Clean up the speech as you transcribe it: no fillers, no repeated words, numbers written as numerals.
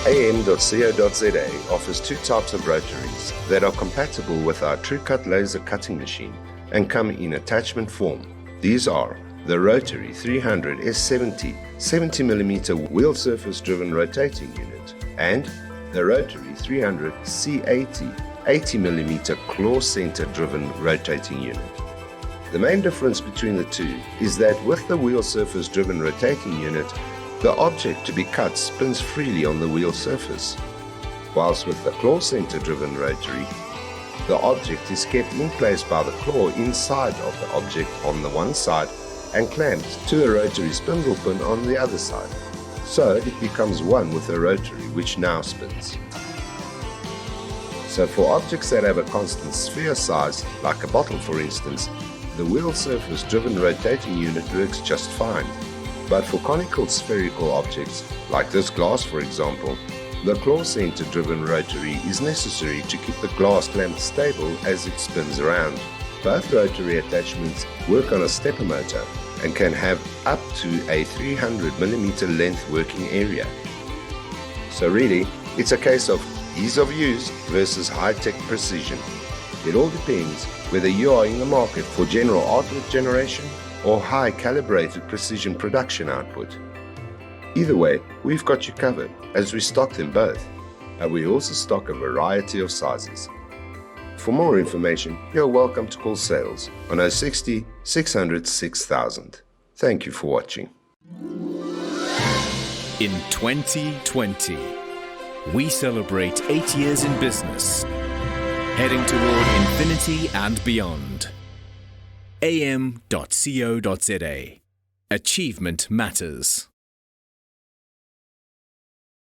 AM.CO.za offers two types of rotaries that are compatible with our TruCUT Laser cutting machine and come in attachment form. These are the Rotary 300 S70 70mm wheel surface driven rotating unit and the Rotary 300 C80 80mm claw center driven rotating unit. The main difference between the two is that with the wheel surface driven rotating unit, the object to be cut spins freely on the wheel surface, whilst with the claw center driven rotary, the object is kept in place by the claw inside of the object on the one side and clamped to the rotary spindle pin on the other side, so it becomes one with the rotary which now spins. So for objects that have a constant sphere size, like a bottle for instance, the wheel surface driven rotating unit works just fine. But for conical spherical objects, like this glass for example, the claw center driven rotary is necessary to keep the glass clamped stable as it spins around. Both rotary attachments work on a stepper motor and can have up to a 300mm length working area. So really, it's a case of ease of use versus high-tech precision. It all depends whether you are in the market for general artwork generation or high calibrated precision production output. Either way, we've got you covered as we stock them both, and we also stock a variety of sizes. For more information, you're welcome to call sales on 060 600 6000. Thank you for watching. In 2020, we celebrate 8 years in business, heading toward infinity and beyond. AM.CO.za. Achievement matters.